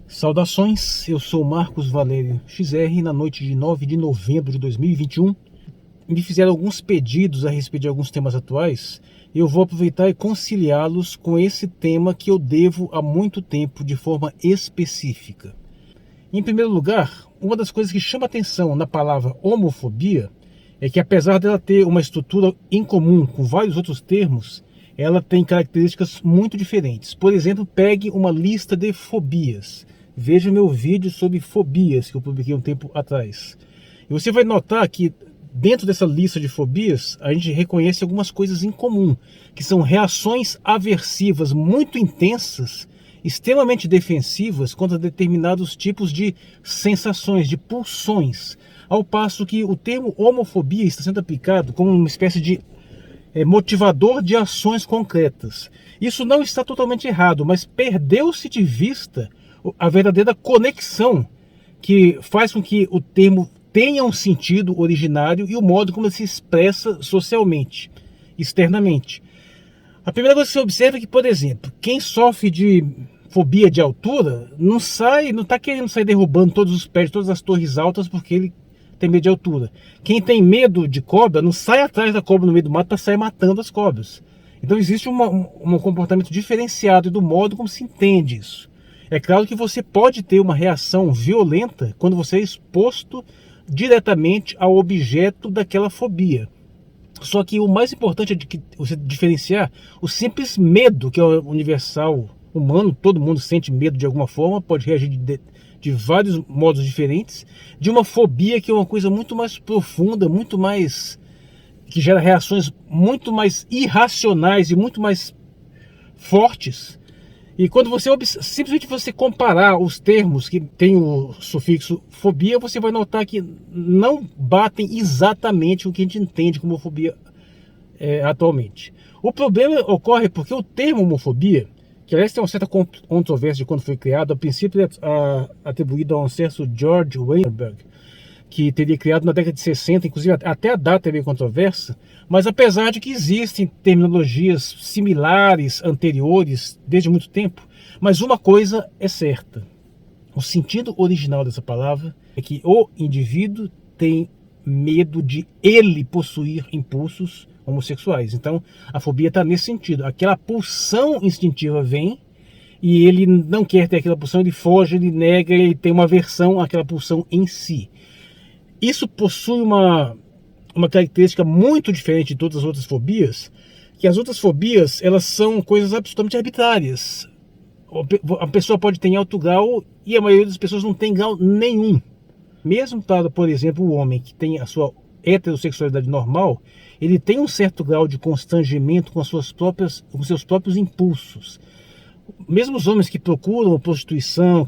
Saudações, eu sou Marcos Valério XR. Na noite de 9 de novembro de 2021, me fizeram alguns pedidos a respeito de alguns temas atuais. Eu vou aproveitar e conciliá-los com esse tema que eu devo há muito tempo de forma específica. Em primeiro lugar, uma das coisas que chama atenção na palavra homofobia é que, apesar dela ter uma estrutura em comum com vários outros termos, ela tem características muito diferentes. Por exemplo, pegue uma lista de fobias. Veja meu vídeo sobre fobias que eu publiquei um tempo atrás. E você vai notar que dentro dessa lista de fobias, a gente reconhece algumas coisas em comum, que são reações aversivas muito intensas, extremamente defensivas contra determinados tipos de sensações, de pulsões, ao passo que o termo homofobia está sendo aplicado como uma espécie de motivador de ações concretas. Isso não está totalmente errado, mas perdeu-se de vista a verdadeira conexão que faz com que o termo tenha um sentido originário e o modo como ele se expressa socialmente, externamente. A primeira coisa que você observa é que, por exemplo, quem sofre de fobia de altura não está querendo sair derrubando todos os prédios, todas as torres altas porque ele tem medo de altura. Quem tem medo de cobra não sai atrás da cobra no meio do mato para sair matando as cobras. Então existe um comportamento diferenciado do modo como se entende isso. É claro que você pode ter uma reação violenta quando você é exposto diretamente ao objeto daquela fobia. Só que o mais importante é que você diferenciar o simples medo, que é universal, humano, todo mundo sente medo de alguma forma, pode reagir de vários modos diferentes, de uma fobia que é uma coisa muito mais profunda, muito mais, que gera reações muito mais irracionais e muito mais fortes. E quando você simplesmente você comparar os termos que tem o sufixo fobia, você vai notar que não batem exatamente o que a gente entende como fobia atualmente. O problema ocorre porque o termo homofobia, que aliás tem uma certa controvérsia de quando foi criado, a princípio é atribuído a um certo George Weinberg, que teria criado na década de 60, inclusive até a data é meio controversa, mas apesar de que existem terminologias similares, anteriores, desde muito tempo, mas uma coisa é certa: o sentido original dessa palavra é que o indivíduo tem medo de ele possuir impulsos homossexuais. Então a fobia está nesse sentido, aquela pulsão instintiva vem e ele não quer ter aquela pulsão, ele foge, ele nega, ele tem uma aversão àquela pulsão em si. Isso possui uma característica muito diferente de todas as outras fobias, que as outras fobias, elas são coisas absolutamente arbitrárias. A pessoa pode ter alto grau e a maioria das pessoas não tem grau nenhum. Mesmo para, por exemplo, o homem que tem a sua heterossexualidade normal, ele tem um certo grau de constrangimento com com seus próprios impulsos. Mesmo os homens que procuram prostituição,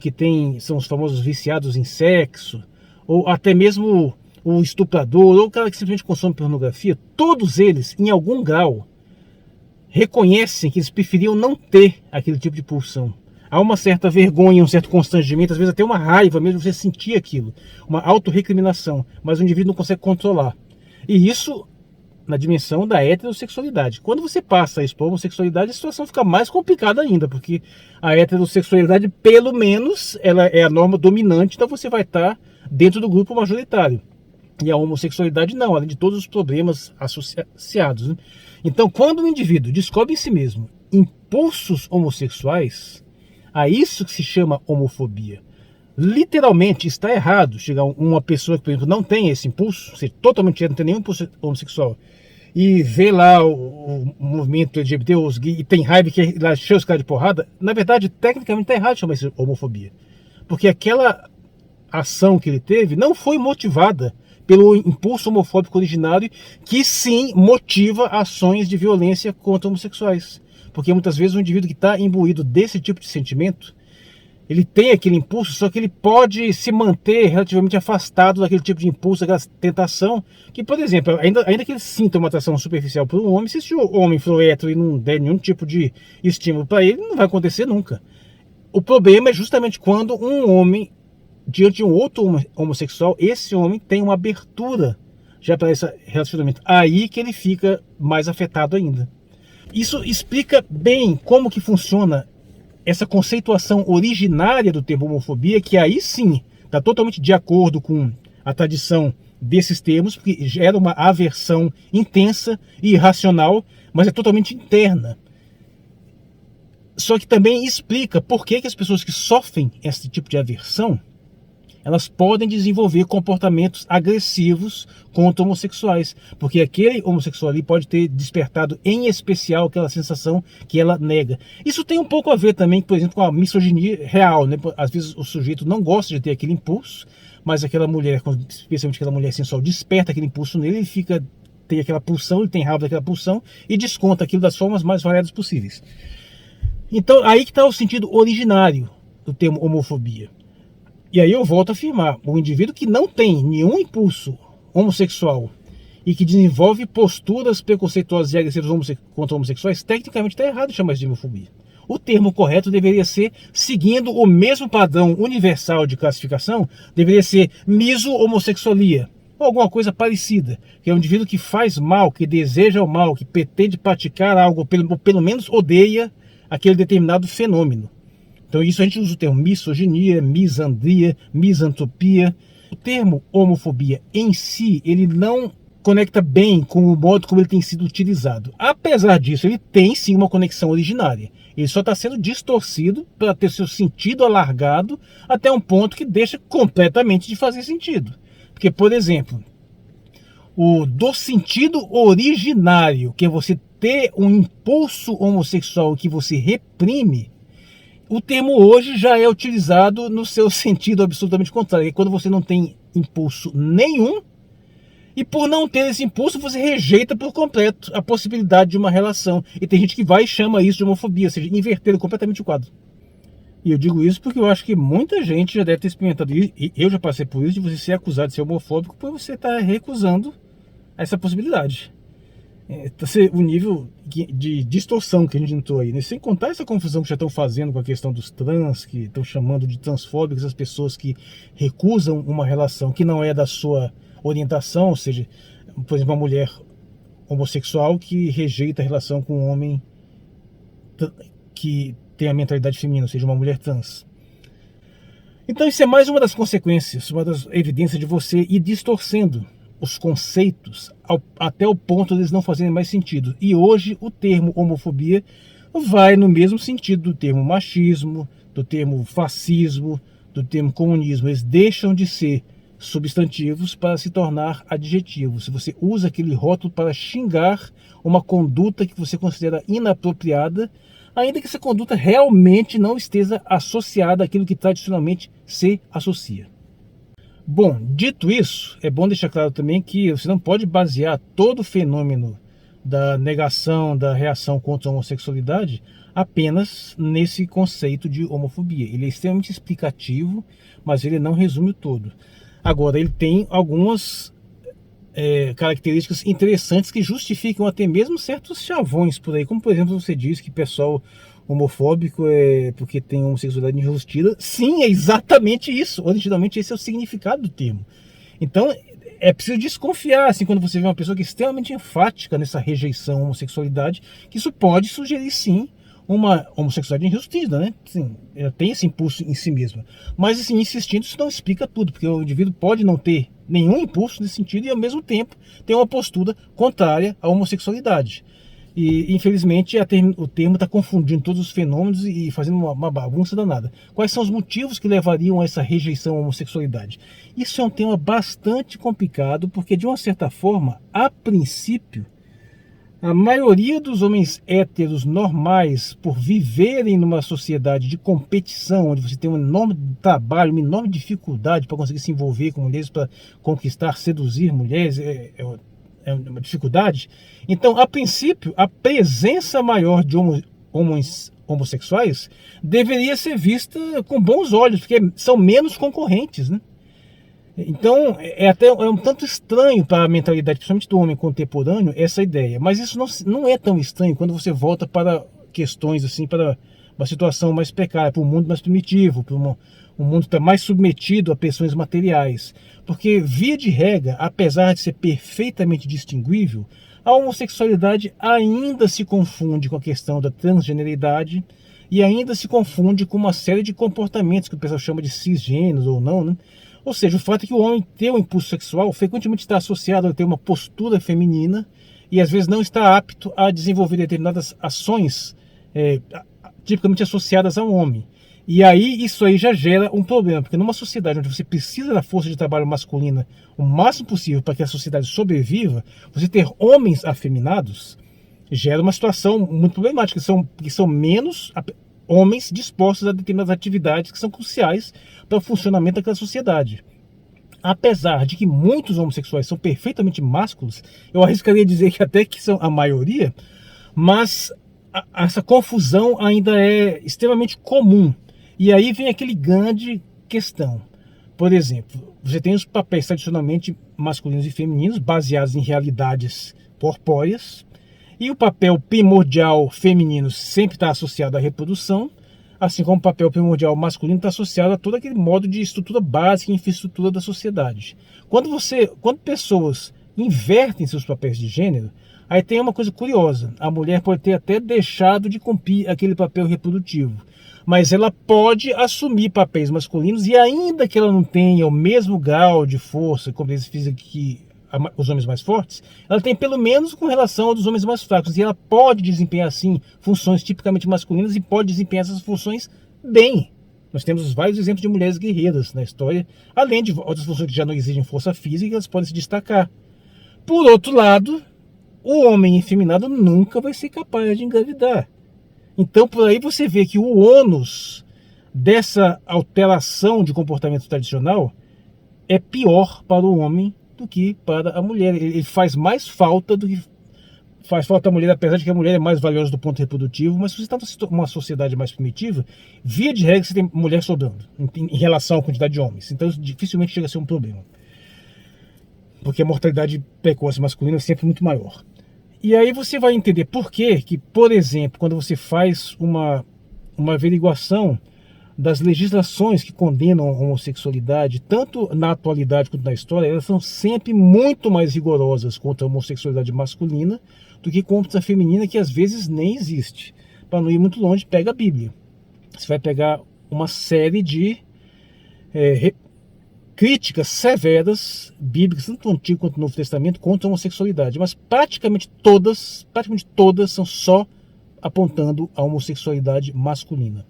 são os famosos viciados em sexo, ou até mesmo o estuprador, ou o cara que simplesmente consome pornografia, todos eles, em algum grau, reconhecem que eles preferiam não ter aquele tipo de pulsão. Há uma certa vergonha, um certo constrangimento, às vezes até uma raiva mesmo, você sentir aquilo, uma autorrecriminação, mas o indivíduo não consegue controlar. E isso na dimensão da heterossexualidade. Quando você passa isso para a homossexualidade, a situação fica mais complicada ainda, porque a heterossexualidade, pelo menos, ela é a norma dominante, então você vai estar dentro do grupo majoritário. E a homossexualidade não, além de todos os problemas associados, né? Então, quando o indivíduo descobre em si mesmo impulsos homossexuais, a isso que se chama homofobia. Literalmente está errado chegar uma pessoa que, por exemplo, não tem esse impulso, ou seja, totalmente não tem nenhum impulso homossexual, e vê lá o movimento LGBT e tem raiva que lá cheia os caras de porrada. Na verdade, tecnicamente está errado chamar isso de homofobia, porque aquela ação que ele teve não foi motivada pelo impulso homofóbico originário, que sim motiva ações de violência contra homossexuais. Porque muitas vezes o indivíduo que está imbuído desse tipo de sentimento, ele tem aquele impulso, só que ele pode se manter relativamente afastado daquele tipo de impulso, daquela tentação, que, por exemplo, ainda que ele sinta uma atração superficial por um homem, se o homem for hétero e não der nenhum tipo de estímulo para ele, não vai acontecer nunca. O problema é justamente quando um homem, diante de um outro homossexual, esse homem tem uma abertura já para esse relacionamento. Aí que ele fica mais afetado ainda. Isso explica bem como que funciona essa conceituação originária do termo homofobia, que aí sim está totalmente de acordo com a tradição desses termos, porque gera uma aversão intensa e irracional, mas é totalmente interna. Só que também explica por que as pessoas que sofrem esse tipo de aversão, elas podem desenvolver comportamentos agressivos contra homossexuais, porque aquele homossexual ali pode ter despertado em especial aquela sensação que ela nega. Isso tem um pouco a ver também, por exemplo, com a misoginia real, né? Às vezes o sujeito não gosta de ter aquele impulso, mas aquela mulher, especialmente aquela mulher sensual, desperta aquele impulso nele, ele tem aquela pulsão, ele tem raiva daquela pulsão e desconta aquilo das formas mais variadas possíveis. Então, aí que está o sentido originário do termo homofobia. E aí eu volto a afirmar, o indivíduo que não tem nenhum impulso homossexual e que desenvolve posturas preconceituosas e agressivas contra homossexuais, tecnicamente está errado chamar isso de homofobia. O termo correto deveria ser, seguindo o mesmo padrão universal de classificação, deveria ser miso-homossexualia, ou alguma coisa parecida, que é um indivíduo que faz mal, que deseja o mal, que pretende praticar algo, ou pelo menos odeia aquele determinado fenômeno. Então isso a gente usa o termo misoginia, misandria, misantropia. O termo homofobia em si, ele não conecta bem com o modo como ele tem sido utilizado. Apesar disso, ele tem sim uma conexão originária. Ele só está sendo distorcido para ter seu sentido alargado até um ponto que deixa completamente de fazer sentido. Porque, por exemplo, do sentido originário, que é você ter um impulso homossexual que você reprime, o termo hoje já é utilizado no seu sentido absolutamente contrário, que é quando você não tem impulso nenhum, e por não ter esse impulso, você rejeita por completo a possibilidade de uma relação. E tem gente que vai e chama isso de homofobia, ou seja, inverter completamente o quadro. E eu digo isso porque eu acho que muita gente já deve ter experimentado isso, e eu já passei por isso, de você ser acusado de ser homofóbico por você estar recusando essa possibilidade. O nível de distorção que a gente entrou aí, né? Sem contar essa confusão que já estão fazendo com a questão dos trans, que estão chamando de transfóbicos as pessoas que recusam uma relação que não é da sua orientação, ou seja, por exemplo, uma mulher homossexual que rejeita a relação com um homem que tem a mentalidade feminina, ou seja, uma mulher trans. Então isso é mais uma das consequências, uma das evidências de você ir distorcendo os conceitos até o ponto de eles não fazerem mais sentido. E hoje o termo homofobia vai no mesmo sentido do termo machismo, do termo fascismo, do termo comunismo. Eles deixam de ser substantivos para se tornar adjetivos. Se você usa aquele rótulo para xingar uma conduta que você considera inapropriada, ainda que essa conduta realmente não esteja associada àquilo que tradicionalmente se associa. Bom, dito isso, é bom deixar claro também que você não pode basear todo o fenômeno da negação, da reação contra a homossexualidade apenas nesse conceito de homofobia. Ele é extremamente explicativo, mas ele não resume o todo. Agora, ele tem algumas características interessantes que justificam até mesmo certos chavões por aí, como por exemplo você diz que pessoal homofóbico é porque tem homossexualidade enrustida. Sim, é exatamente isso. Originalmente esse é o significado do termo. Então é preciso desconfiar, assim, quando você vê uma pessoa que é extremamente enfática nessa rejeição à homossexualidade, que isso pode sugerir sim uma homossexualidade enrustida, né? Sim, ela tem esse impulso em si mesma. Mas assim, insistindo, isso não explica tudo, porque o indivíduo pode não ter nenhum impulso nesse sentido e ao mesmo tempo ter uma postura contrária à homossexualidade. E infelizmente o termo está confundindo todos os fenômenos e fazendo uma bagunça danada. Quais são os motivos que levariam a essa rejeição à homossexualidade? Isso é um tema bastante complicado, porque de uma certa forma, a princípio, a maioria dos homens héteros normais, por viverem numa sociedade de competição, onde você tem um enorme trabalho, uma enorme dificuldade para conseguir se envolver com mulheres, para conquistar, seduzir mulheres, é uma dificuldade. Então, a princípio, a presença maior de homossexuais deveria ser vista com bons olhos, porque são menos concorrentes, né? Então, até um tanto estranho para a mentalidade, principalmente do homem contemporâneo, essa ideia. Mas isso não é tão estranho quando você volta para questões assim, para uma situação mais precária, para um mundo mais primitivo, para um mundo que está mais submetido a pressões materiais. Porque, via de regra, apesar de ser perfeitamente distinguível, a homossexualidade ainda se confunde com a questão da transgeneridade e ainda se confunde com uma série de comportamentos que o pessoal chama de cisgêneros ou não, né? Ou seja, o fato é que o homem ter um impulso sexual frequentemente está associado a ter uma postura feminina e às vezes não está apto a desenvolver determinadas ações tipicamente associadas ao homem. E aí isso aí já gera um problema, porque numa sociedade onde você precisa da força de trabalho masculina o máximo possível para que a sociedade sobreviva, você ter homens afeminados gera uma situação muito problemática, que são menos homens dispostos a determinadas atividades que são cruciais para o funcionamento daquela sociedade. Apesar de que muitos homossexuais são perfeitamente másculos, eu arriscaria dizer que até que são a maioria, mas essa confusão ainda é extremamente comum. E aí vem aquele grande questão. Por exemplo, você tem os papéis tradicionalmente masculinos e femininos, baseados em realidades corpóreas, e o papel primordial feminino sempre está associado à reprodução, assim como o papel primordial masculino está associado a todo aquele modo de estrutura básica e infraestrutura da sociedade. Quando pessoas invertem seus papéis de gênero, aí tem uma coisa curiosa. A mulher pode ter até deixado de cumprir aquele papel reprodutivo, mas ela pode assumir papéis masculinos, e ainda que ela não tenha o mesmo grau de força, como eles dizem que os homens mais fortes, ela tem pelo menos com relação aos homens mais fracos, e ela pode desempenhar sim funções tipicamente masculinas e pode desempenhar essas funções bem. Nós temos vários exemplos de mulheres guerreiras na história, além de outras funções que já não exigem força física, elas podem se destacar. Por outro lado, o homem efeminado nunca vai ser capaz de engravidar. Então por aí você vê que o ônus dessa alteração de comportamento tradicional é pior para o homem do que para a mulher. Ele faz mais falta do que faz falta a mulher, apesar de que a mulher é mais valiosa do ponto reprodutivo. Mas se você está numa sociedade mais primitiva, via de regra você tem mulher sobrando em relação à quantidade de homens. Então dificilmente chega a ser um problema, porque a mortalidade precoce masculina é sempre muito maior. E aí você vai entender por que, por exemplo, quando você faz uma averiguação das legislações que condenam a homossexualidade, tanto na atualidade quanto na história, elas são sempre muito mais rigorosas contra a homossexualidade masculina do que contra a feminina, que às vezes nem existe. Para não ir muito longe, pega a Bíblia. Você vai pegar uma série de críticas severas, bíblicas, tanto no Antigo quanto no Novo Testamento, contra a homossexualidade, mas praticamente todas são só apontando a homossexualidade masculina.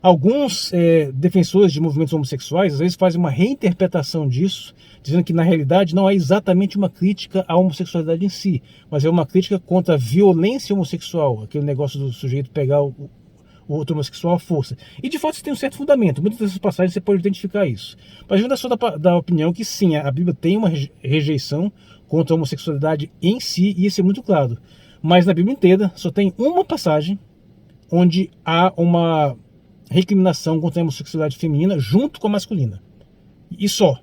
Alguns defensores de movimentos homossexuais às vezes fazem uma reinterpretação disso, dizendo que na realidade não é exatamente uma crítica à homossexualidade em si, mas é uma crítica contra a violência homossexual, aquele negócio do sujeito pegar o outro homossexual à força. E de fato isso tem um certo fundamento, muitas dessas passagens você pode identificar isso. Mas eu ainda sou da opinião que sim, a Bíblia tem uma rejeição contra a homossexualidade em si, e isso é muito claro. Mas na Bíblia inteira só tem uma passagem onde há uma recriminação contra a homossexualidade feminina junto com a masculina. E só.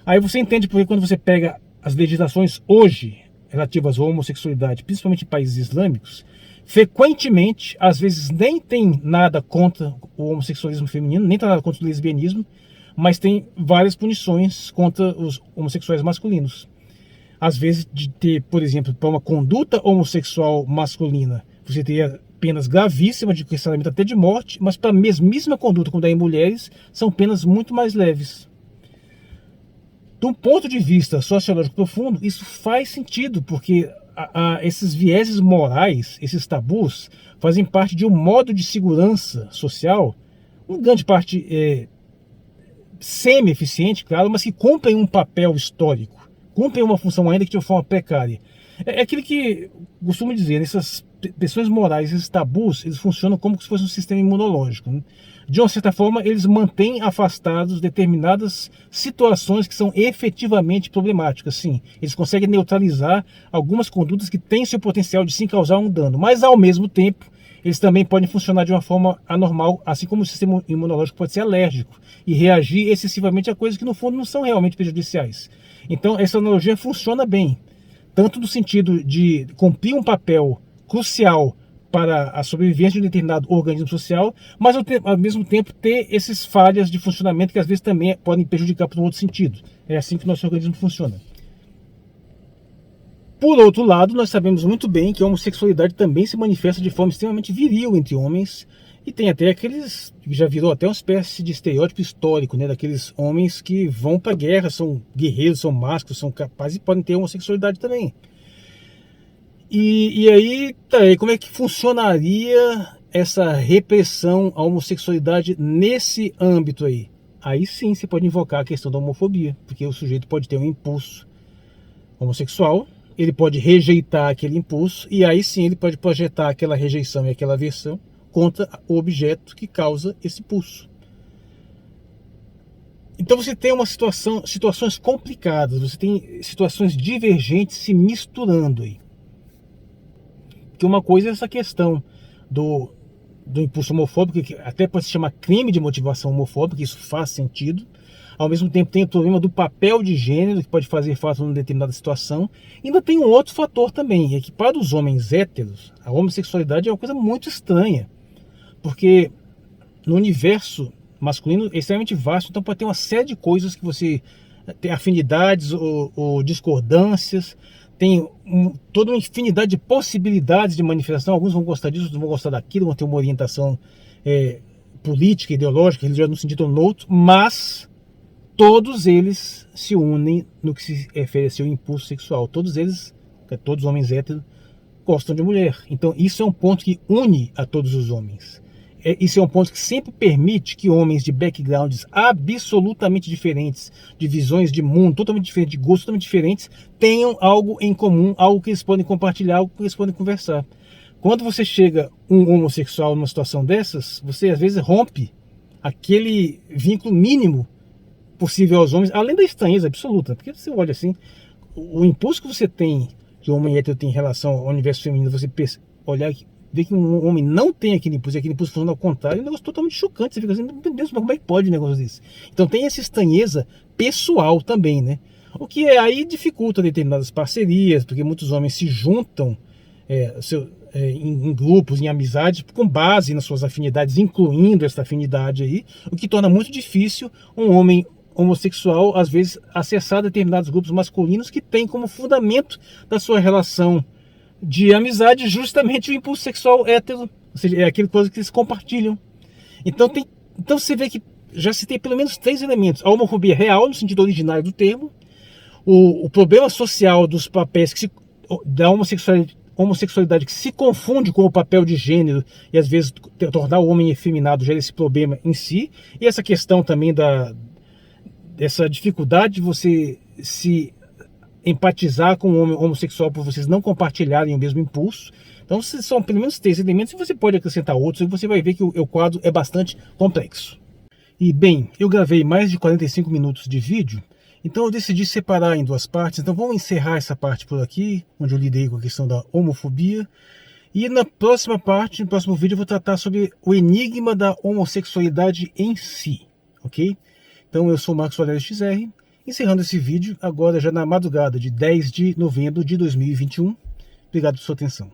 Aí você entende porque quando você pega as legislações hoje relativas à homossexualidade, principalmente em países islâmicos, frequentemente, às vezes nem tem nada contra o homossexualismo feminino, nem tem nada contra o lesbianismo, mas tem várias punições contra os homossexuais masculinos. Às vezes de ter, por exemplo, para uma conduta homossexual masculina, você teria penas gravíssimas de cancelamento até de morte, mas para a mesmíssima conduta quando é em mulheres, são penas muito mais leves. De um ponto de vista sociológico profundo, isso faz sentido, porque esses vieses morais, esses tabus, fazem parte de um modo de segurança social, em grande parte semi-eficiente, claro, mas que cumprem um papel histórico, cumprem uma função ainda que de uma forma precária. É aquilo que costumo dizer, essas pressões morais, esses tabus, eles funcionam como se fosse um sistema imunológico, né? De uma certa forma, eles mantêm afastados determinadas situações que são efetivamente problemáticas. Sim, eles conseguem neutralizar algumas condutas que têm seu potencial de sim causar um dano, mas ao mesmo tempo, eles também podem funcionar de uma forma anormal, assim como o sistema imunológico pode ser alérgico e reagir excessivamente a coisas que no fundo não são realmente prejudiciais. Então essa analogia funciona bem, tanto no sentido de cumprir um papel crucial para a sobrevivência de um determinado organismo social, mas ao mesmo tempo ter essas falhas de funcionamento que às vezes também podem prejudicar por um outro sentido. É assim que o nosso organismo funciona. Por outro lado, nós sabemos muito bem que a homossexualidade também se manifesta de forma extremamente viril entre homens, E tem até aqueles que já virou até uma espécie de estereótipo histórico, né? Daqueles homens que vão pra guerra, são guerreiros, são másculos, são capazes e podem ter homossexualidade também. E aí, tá aí, como é que funcionaria essa repressão à homossexualidade nesse âmbito aí? Aí sim você pode invocar a questão da homofobia, porque o sujeito pode ter um impulso homossexual, ele pode rejeitar aquele impulso, e aí sim ele pode projetar aquela rejeição e aquela aversão contra o objeto que causa esse impulso. Então você tem situações complicadas, você tem situações divergentes se misturando aí. Porque uma coisa é essa questão do impulso homofóbico, que até pode se chamar crime de motivação homofóbica, isso faz sentido. Ao mesmo tempo tem o problema do papel de gênero, que pode fazer falta numa determinada situação. E ainda tem um outro fator também, é que para os homens héteros, a homossexualidade é uma coisa muito estranha. Porque no universo masculino é extremamente vasto, então pode ter uma série de coisas que você tem afinidades ou discordâncias, tem toda uma infinidade de possibilidades de manifestação. Alguns vão gostar disso, outros vão gostar daquilo, vão ter uma orientação política, ideológica, religiosa, num sentido ou no outro, mas todos eles se unem no que se refere a seu impulso sexual. Todos eles, todos os homens héteros, gostam de mulher. Então isso é um ponto que une a todos os homens. Isso é um ponto que sempre permite que homens de backgrounds absolutamente diferentes, de visões de mundo totalmente diferentes, de gostos totalmente diferentes, tenham algo em comum, algo que eles podem compartilhar, algo que eles podem conversar. Quando você chega um homossexual numa situação dessas, você às vezes rompe aquele vínculo mínimo possível aos homens, além da estranheza absoluta, porque você olha assim, o impulso que você tem, que o homem hétero tem em relação ao universo feminino, você olhar, ver que um homem não tem aquele impulso funciona ao contrário, é um negócio totalmente chocante. Você fica assim, meu Deus, mas como é que pode um negócio desse? Então tem essa estranheza pessoal também, né? O que aí dificulta determinadas parcerias, porque muitos homens se juntam em grupos, em amizades, com base nas suas afinidades, incluindo essa afinidade aí, o que torna muito difícil um homem homossexual, às vezes, acessar determinados grupos masculinos que têm como fundamento da sua relação de amizade justamente o impulso sexual hétero, ou seja, é aquela coisa que eles compartilham. Então você vê que já se tem pelo menos 3 elementos: a homofobia real, no sentido originário do termo, o problema social dos papéis da homossexualidade que se confunde com o papel de gênero e às vezes tornar o homem efeminado gera esse problema em si, e essa questão também dessa dificuldade de você se empatizar com o homem homossexual por vocês não compartilharem o mesmo impulso. Então são pelo menos 3 elementos, e você pode acrescentar outros, e você vai ver que o quadro é bastante complexo. E bem, eu gravei mais de 45 minutos de vídeo, então eu decidi separar em 2 partes. Então vamos encerrar essa parte por aqui, onde eu lidei com a questão da homofobia. E na próxima parte, no próximo vídeo, eu vou tratar sobre o enigma da homossexualidade em si, ok? Então eu sou o Marcos Valério XR, encerrando esse vídeo agora já na madrugada de 10 de novembro de 2021. Obrigado por sua atenção.